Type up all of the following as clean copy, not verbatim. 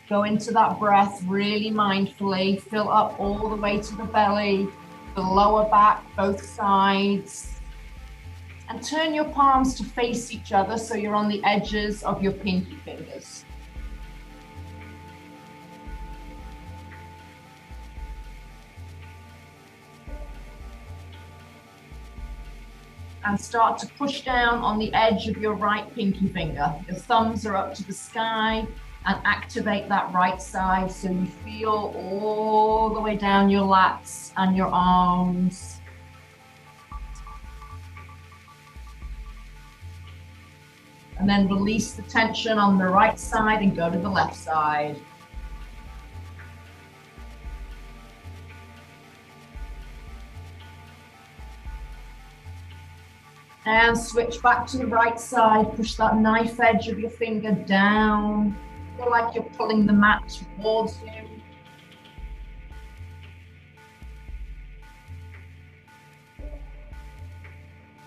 Go into that breath really mindfully. Fill up all the way to the belly, the lower back, both sides. And turn your palms to face each other so you're on the edges of your pinky fingers. And start to push down on the edge of your right pinky finger. Your thumbs are up to the sky, and activate that right side so you feel all the way down your lats and your arms. And then release the tension on the right side and go to the left side. And switch back to the right side. Push that knife edge of your finger down. Feel like you're pulling the mat towards you.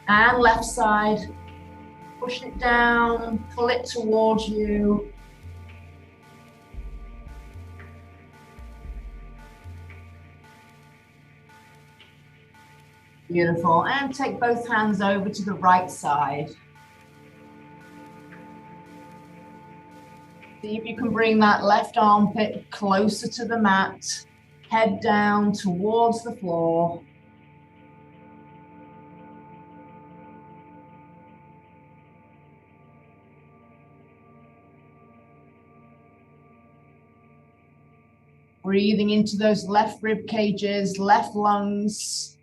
And left side. Push it down, pull it towards you. Beautiful. And take both hands over to the right side. See if you can bring that left armpit closer to the mat, head down towards the floor. Breathing into those left rib cages, left lungs,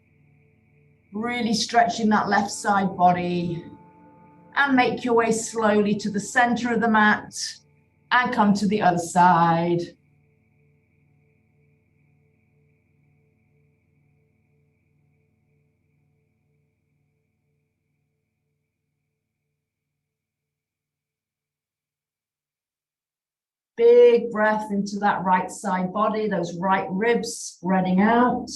really stretching that left side body, and make your way slowly to the center of the mat and come to the other side. Big breath into that right side body, those right ribs spreading out.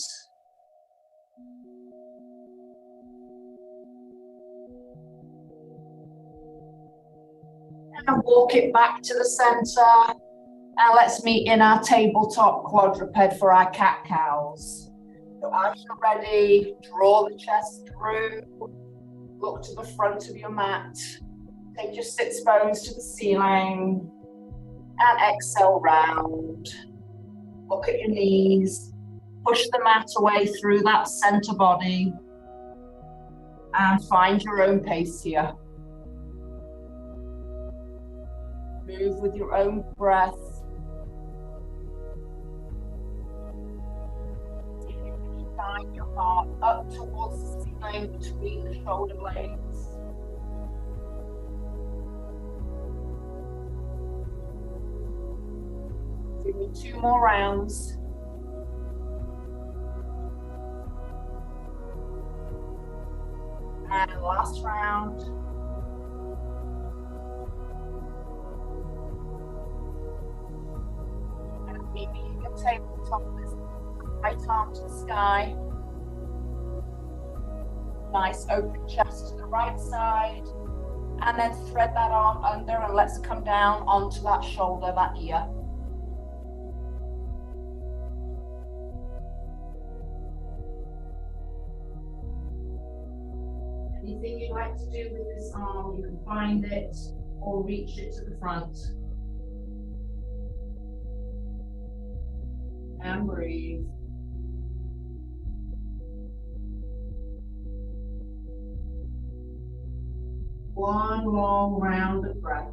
And walk it back to the center. And let's meet in our tabletop quadruped for our cat-cows. So as you're ready, draw the chest through, look to the front of your mat, take your sits bones to the ceiling, and exhale round. Look at your knees, push the mat away through that center body, and find your own pace here. Move with your own breath. See if you can shine your heart up towards the ceiling between the shoulder blades. Give me 2 more rounds. And last round. And maybe you can tabletop this right arm to the sky. Nice open chest to the right side. And then thread that arm under and let's come down onto that shoulder, that ear. Anything you'd like to do with this arm, you can find it or reach it to the front. And breathe. One long round of breath.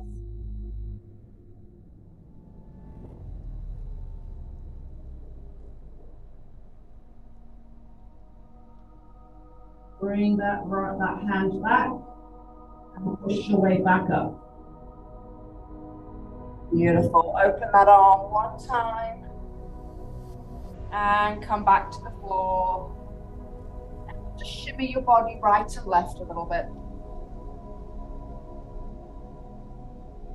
Bring that hand back and push your way back up. Beautiful. Open that arm one time and come back to the floor. Just shimmy your body right and left a little bit.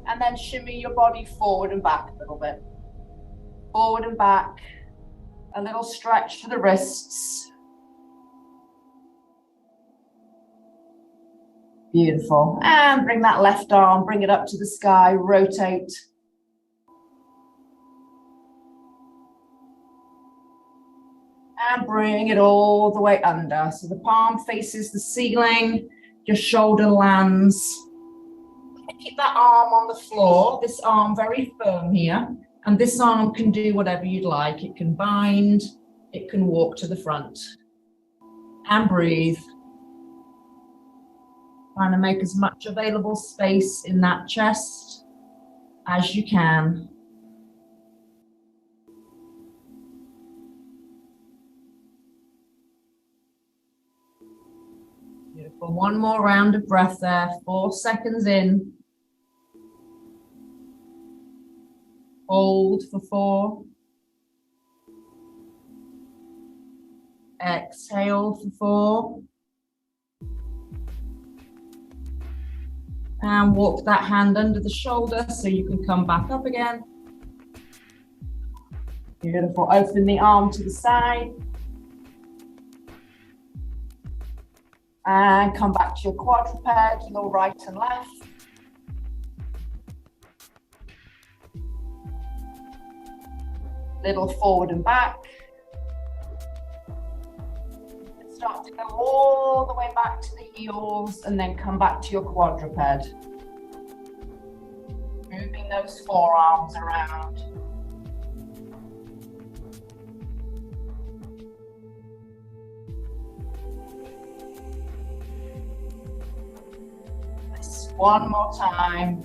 And then shimmy your body forward and back a little bit. Forward and back. A little stretch to the wrists. Beautiful. And bring that left arm, bring it up to the sky, rotate. And bring it all the way under. So the palm faces the ceiling, your shoulder lands. Keep that arm on the floor, this arm very firm here. And this arm can do whatever you'd like. It can bind, it can walk to the front. And breathe. Trying to make as much available space in that chest as you can. Beautiful. One more round of breath there. 4 seconds in. Hold for 4. Exhale for 4. And walk that hand under the shoulder so you can come back up again. Beautiful. Open the arm to the side. And come back to your quadruped, your right and left. Little forward and back. Start to go all the way back to the heels and then come back to your quadruped. Moving those forearms around. One more time.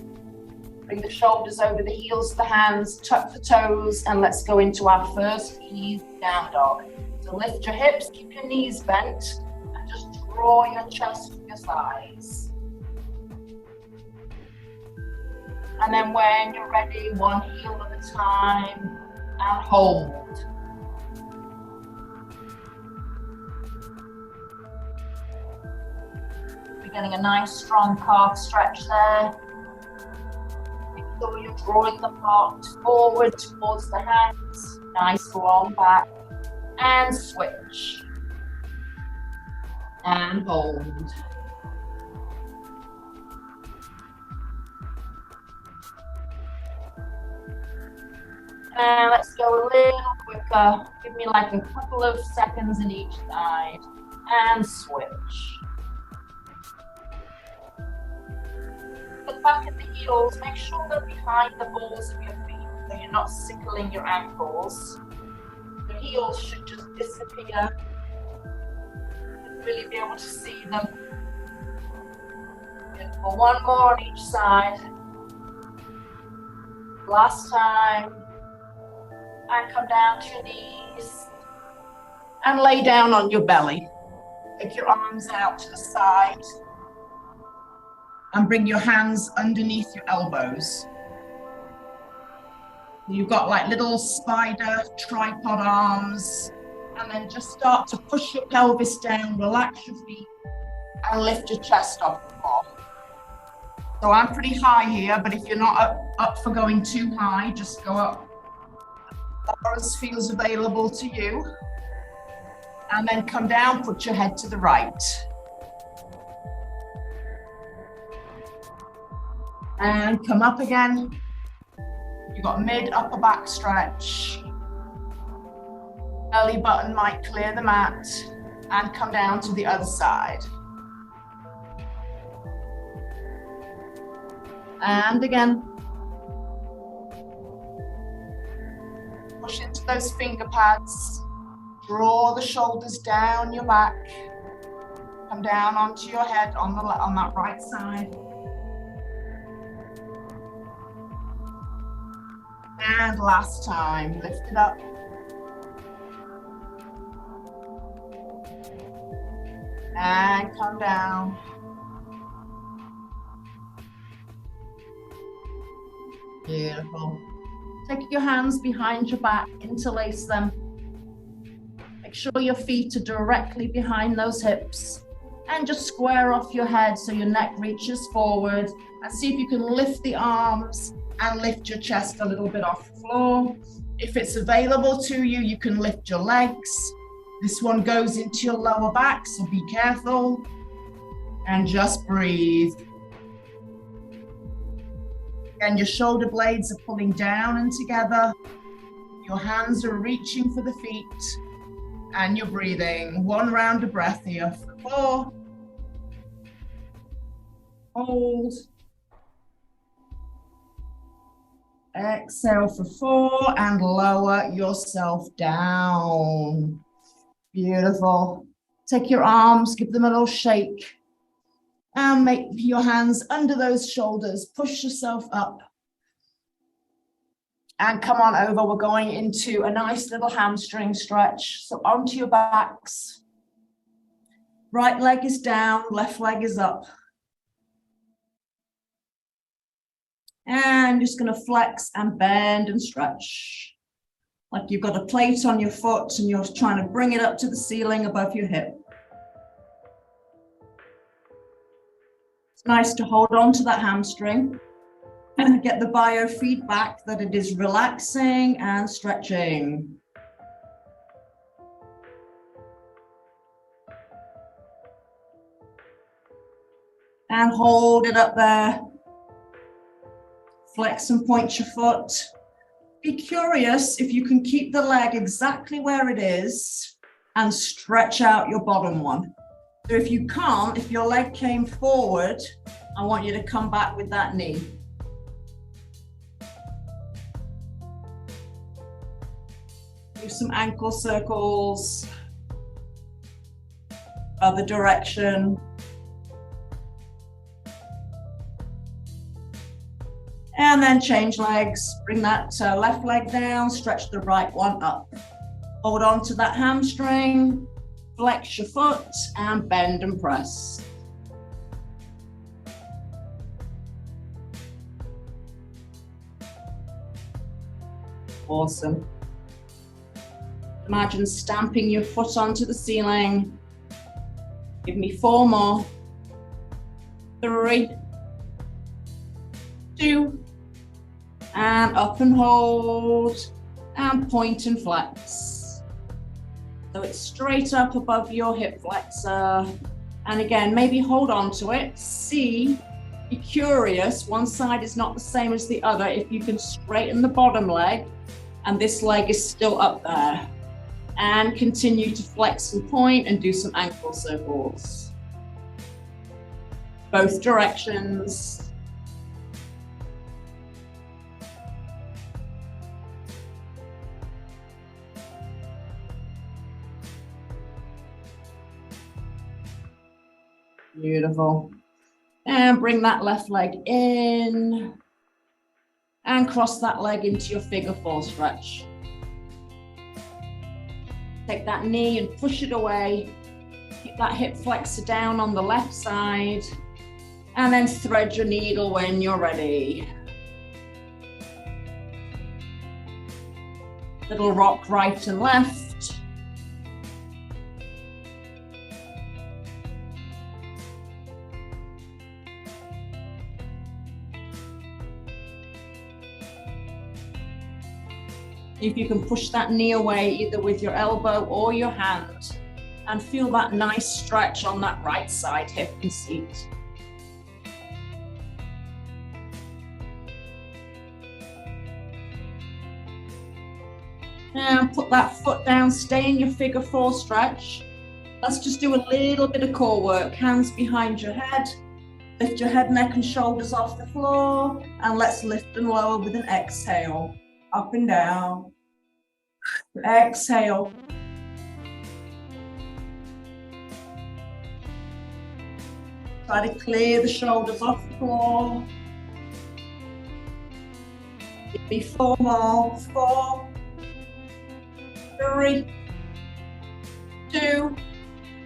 Bring the shoulders over the heels of the hands, tuck the toes, and let's go into our first easy down dog. So lift your hips, keep your knees bent, and just draw your chest to your thighs. And then when you're ready, one heel at a time, and hold. Getting a nice strong calf stretch there. Make sure you're drawing the heart forward towards the hands. Nice long back. And switch. And hold. And let's go a little quicker. Give me like a couple of seconds in each side. And switch. Look back at the heels, make sure they're behind the balls of your feet so you're not sickling your ankles. The heels should just disappear. You'll really be able to see them. Beautiful. One more on each side. Last time. And come down to your knees. And lay down on your belly. Take your arms out to the side. And bring your hands underneath your elbows. You've got like little spider tripod arms. And then just start to push your pelvis down, relax your feet, and lift your chest off the floor. So I'm pretty high here, but if you're not up for going too high, just go up as far as feels available to you. And then come down, put your head to the right. And come up again. You've got mid upper back stretch. Belly button might clear the mat. And come down to the other side. And again. Push into those finger pads. Draw the shoulders down your back. Come down onto your head on that right side. And last time, lift it up. And come down. Beautiful. Take your hands behind your back, interlace them. Make sure your feet are directly behind those hips. And just square off your head so your neck reaches forward. And see if you can lift the arms and lift your chest a little bit off the floor. If it's available to you, you can lift your legs. This one goes into your lower back, so be careful. And just breathe. Again, your shoulder blades are pulling down and together. Your hands are reaching for the feet. And you're breathing. 1 round of breath here for 4. Hold. Exhale for 4 and lower yourself down. Beautiful. Take your arms, give them a little shake. And make your hands under those shoulders. Push yourself up. And come on over. We're going into a nice little hamstring stretch. So onto your backs. Right leg is down, left leg is up. And just going to flex and bend and stretch. Like you've got a plate on your foot and you're trying to bring it up to the ceiling above your hip. It's nice to hold on to that hamstring and get the biofeedback that it is relaxing and stretching. And hold it up there. Flex and point your foot. Be curious if you can keep the leg exactly where it is and stretch out your bottom one. So if you can't, if your leg came forward, I want you to come back with that knee. Do some ankle circles. Other direction. And then change legs, bring that left leg down, stretch the right one up. Hold on to that hamstring, flex your foot and bend and press. Awesome. Imagine stamping your foot onto the ceiling. Give me 4 more. 3, 2, and up and hold, and point and flex. So it's straight up above your hip flexor. And again, maybe hold on to it. See, be curious, one side is not the same as the other. If you can straighten the bottom leg, and this leg is still up there. And continue to flex and point and do some ankle circles. Both directions. Beautiful. And bring that left leg in and cross that leg into your figure 4 stretch. Take that knee and push it away. Keep that hip flexor down on the left side and then thread your needle when you're ready. Little rock right and left. If you can push that knee away either with your elbow or your hand and feel that nice stretch on that right side hip and seat. And put that foot down, stay in your figure 4 stretch. Let's just do a little bit of core work. Hands behind your head. Lift your head, neck and shoulders off the floor. And let's lift and lower with an exhale. Up and down. Exhale. Try to clear the shoulders off the floor. Give me 4 more. 4, 3, 2,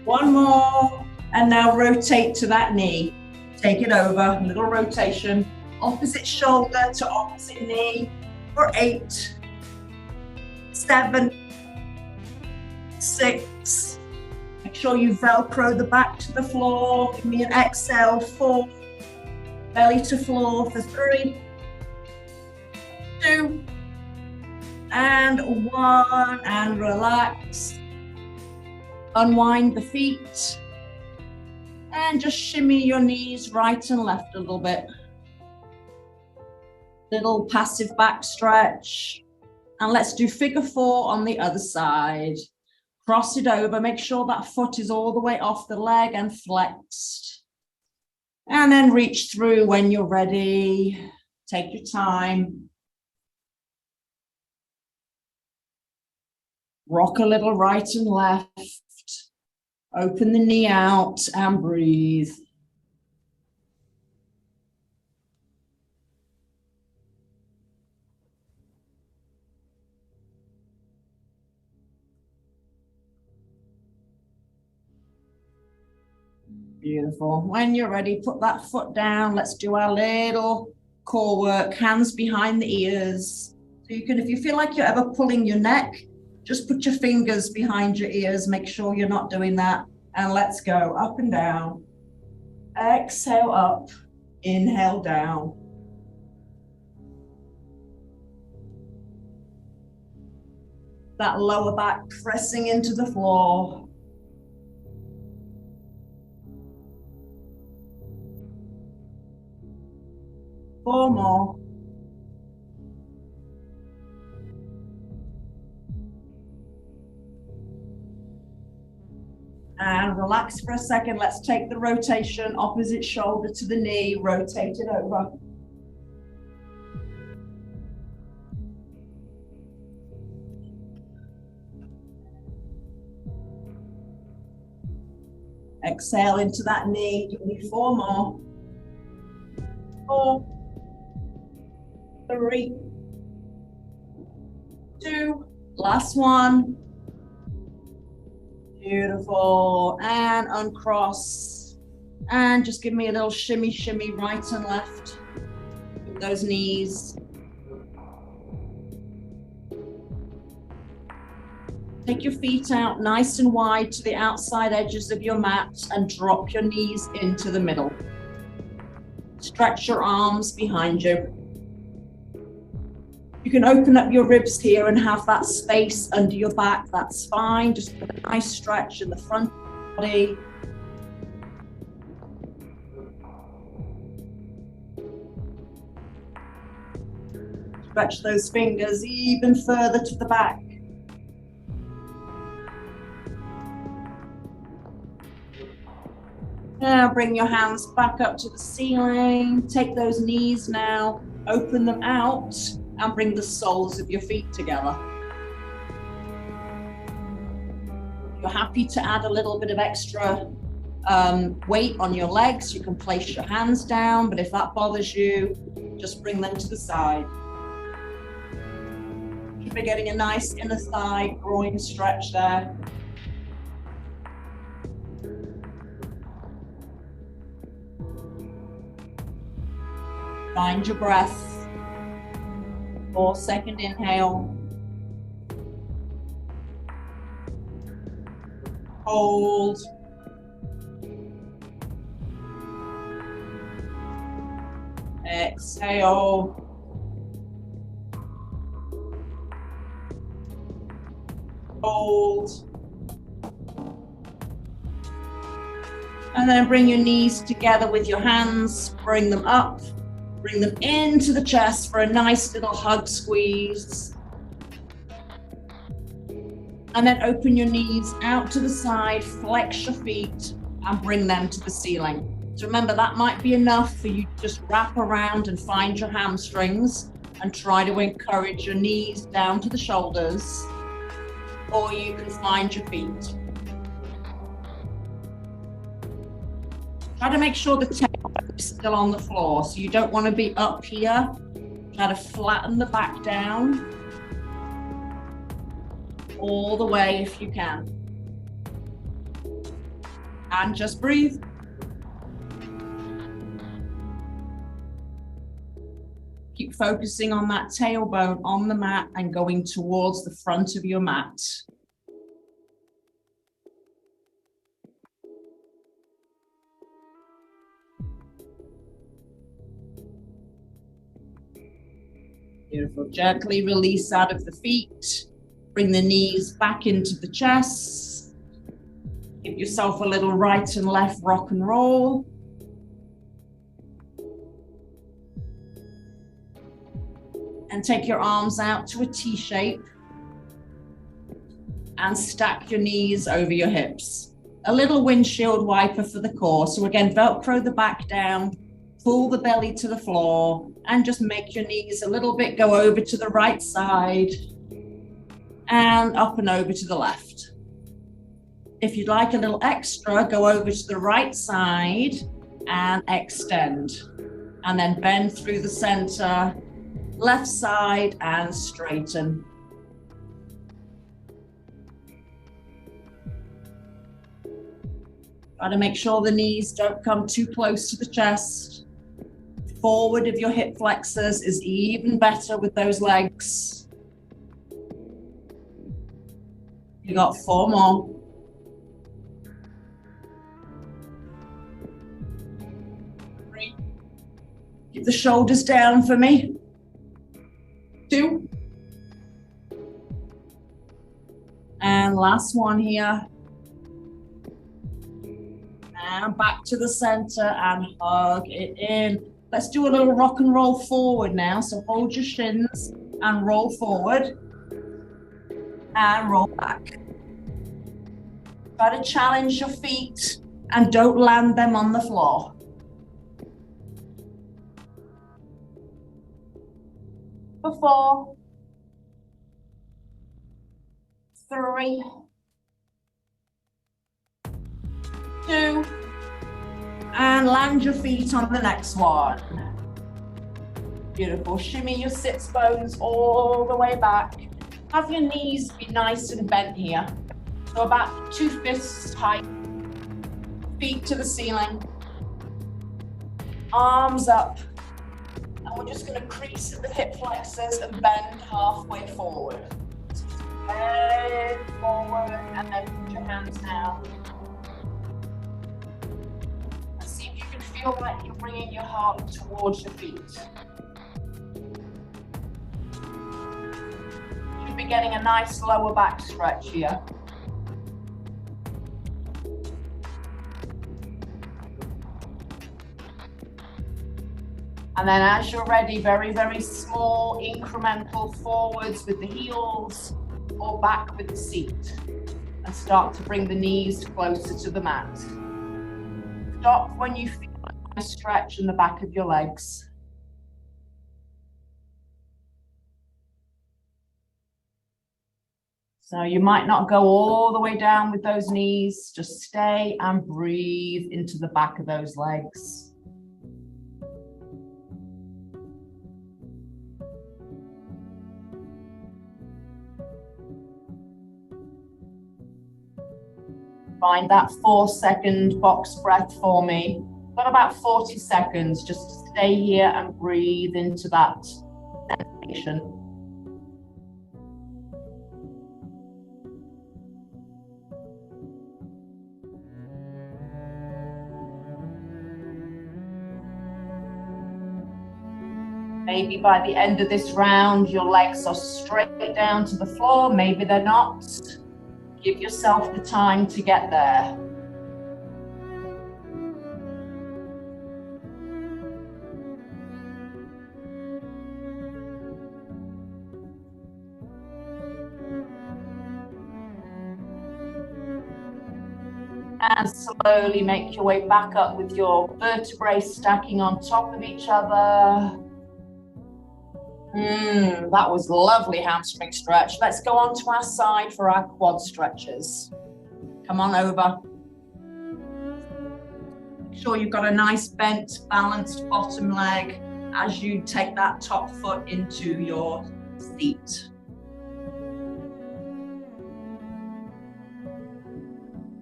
1 more. And now rotate to that knee. Take it over, little rotation. Opposite shoulder to opposite knee. For 8, 7, 6. Make sure you Velcro the back to the floor. Give me an exhale. 4, belly to floor for 3, 2, and 1. And relax. Unwind the feet. And just shimmy your knees right and left a little bit. Little passive back stretch. And let's do figure 4 on the other side. Cross it over, make sure that foot is all the way off the leg and flexed. And then reach through when you're ready. Take your time. Rock a little right and left. Open the knee out and breathe. Beautiful. When you're ready, put that foot down. Let's do our little core work, hands behind the ears. So you can, if you feel like you're ever pulling your neck, just put your fingers behind your ears. Make sure you're not doing that. And let's go up and down. Exhale up, inhale down. That lower back pressing into the floor. 4 more. And relax for a second. Let's take the rotation, opposite shoulder to the knee, rotate it over. Exhale into that knee. Give me 4 more. 4, 3, 2, last one. Beautiful. And uncross. And just give me a little shimmy, shimmy right and left with those knees. Take your feet out nice and wide to the outside edges of your mat and drop your knees into the middle. Stretch your arms behind you. You can open up your ribs here and have that space under your back. That's fine. Just put a nice stretch in the front of the body. Stretch those fingers even further to the back. Now bring your hands back up to the ceiling. Take those knees now, open them out, and bring the soles of your feet together. If you're happy to add a little bit of extra weight on your legs, you can place your hands down, but if that bothers you, just bring them to the side. Keep getting a nice inner thigh groin stretch there. Find your breath. 4-second inhale. Hold. Exhale. Hold. And then bring your knees together with your hands, bring them up. Bring them into the chest for a nice little hug squeeze. And then open your knees out to the side, flex your feet, and bring them to the ceiling. So remember, that might be enough for you to just wrap around and find your hamstrings and try to encourage your knees down to the shoulders, or you can find your feet. Try to make sure the tailbone is still on the floor, so you don't want to be up here. Try to flatten the back down all the way if you can. And just breathe. Keep focusing on that tailbone on the mat and going towards the front of your mat. Beautiful. Gently release out of the feet. Bring the knees back into the chest. Give yourself a little right and left rock and roll. And take your arms out to a T shape. and stack your knees over your hips. A little windshield wiper for the core. So again, Velcro the back down, pull the belly to the floor, and just make your knees a little bit go over to the right side and up and over to the left. If you'd like a little extra, go over to the right side and extend. And then bend through the center, left side, and straighten. Try to make sure the knees don't come too close to the chest. Forward of your hip flexors is even better with those legs. You got 4 more. 3. Keep the shoulders down for me. 2. And last one here. And back to the center and hug it in. Let's do a little rock and roll forward now. So hold your shins and roll forward and roll back. Try to challenge your feet and don't land them on the floor. 4, 3, 2, and land your feet on the next one. Beautiful. Shimmy your sits bones all the way back. Have your knees be nice and bent here. So about 2 fists height. Feet to the ceiling. Arms up. And we're just going to crease at the hip flexors and bend halfway forward. Head forward and then put your hands down. And see if you can feel like you're bringing your heart towards your feet. You'll be getting a nice lower back stretch here. And then as you're ready, very, very small incremental forwards with the heels or back with the seat. And start to bring the knees closer to the mat. Stop when you feel a stretch in the back of your legs. So you might not go all the way down with those knees, just stay and breathe into the back of those legs. Find that 4-second box breath for me. Got about 40 seconds just to stay here and breathe into that sensation. Maybe by the end of this round, your legs are straight down to the floor. Maybe they're not. Give yourself the time to get there. And slowly make your way back up with your vertebrae stacking on top of each other. That was lovely hamstring stretch. Let's go on to our side for our quad stretches. Come on over. Make sure you've got a nice bent, balanced bottom leg as you take that top foot into your seat.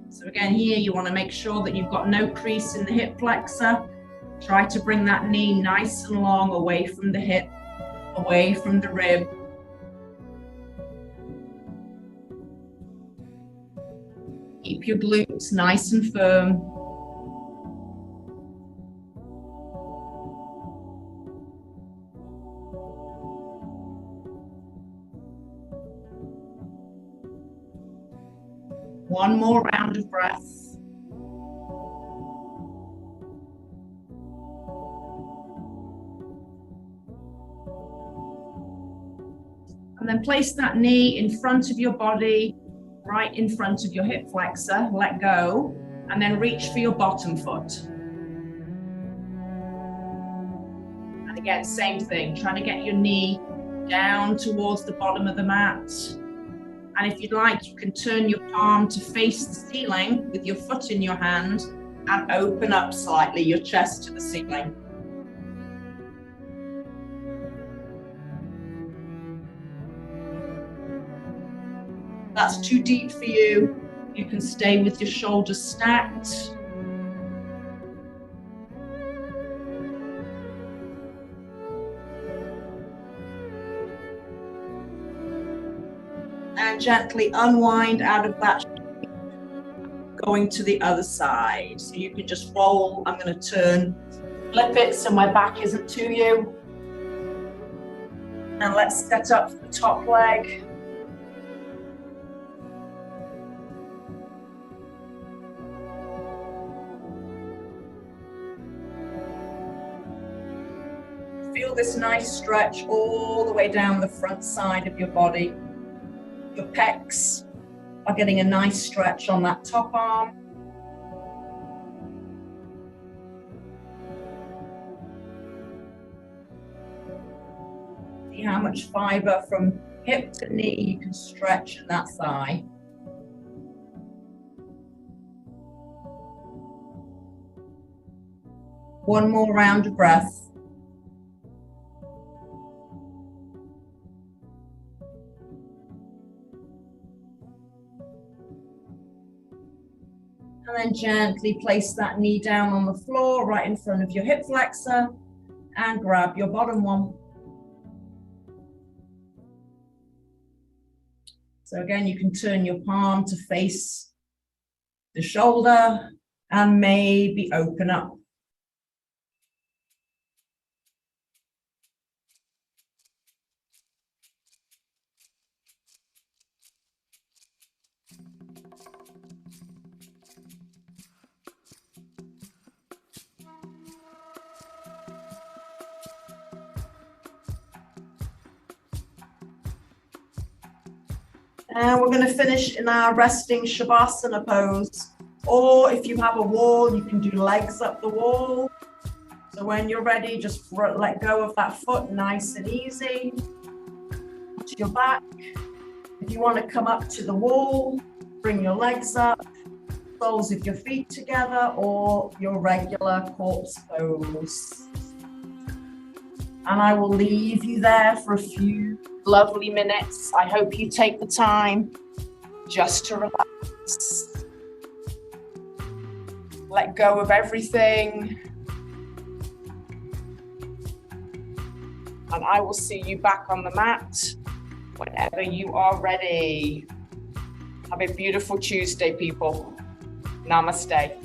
So again, here you want to make sure that you've got no crease in the hip flexor. Try to bring that knee nice and long away from the hip, away from the rib. Keep your glutes nice and firm. One more round of breath. And then place that knee in front of your body, right in front of your hip flexor, let go, and then reach for your bottom foot. And again, same thing, trying to get your knee down towards the bottom of the mat. And if you'd like, you can turn your palm to face the ceiling with your foot in your hand and open up slightly your chest to the ceiling. If that's too deep for you, you can stay with your shoulders stacked. And gently unwind out of that, going to the other side. So you can just roll. I'm going to turn, flip it so my back isn't to you. And let's set up for the top leg. Feel this nice stretch all the way down the front side of your body. Your pecs are getting a nice stretch on that top arm. See how much fiber from hip to knee you can stretch in that thigh. One more round of breath. And then gently place that knee down on the floor right in front of your hip flexor and grab your bottom one. So again, you can turn your palm to face the shoulder and maybe open up. And we're going to finish in our resting Shavasana pose. Or if you have a wall, you can do legs up the wall. So when you're ready, just let go of that foot, nice and easy. To your back. If you want to come up to the wall, bring your legs up, soles of your feet together, or your regular corpse pose. And I will leave you there for a few lovely minutes. I hope you take the time just to relax. Let go of everything. And I will see you back on the mat whenever you are ready. Have a beautiful Tuesday, people. Namaste.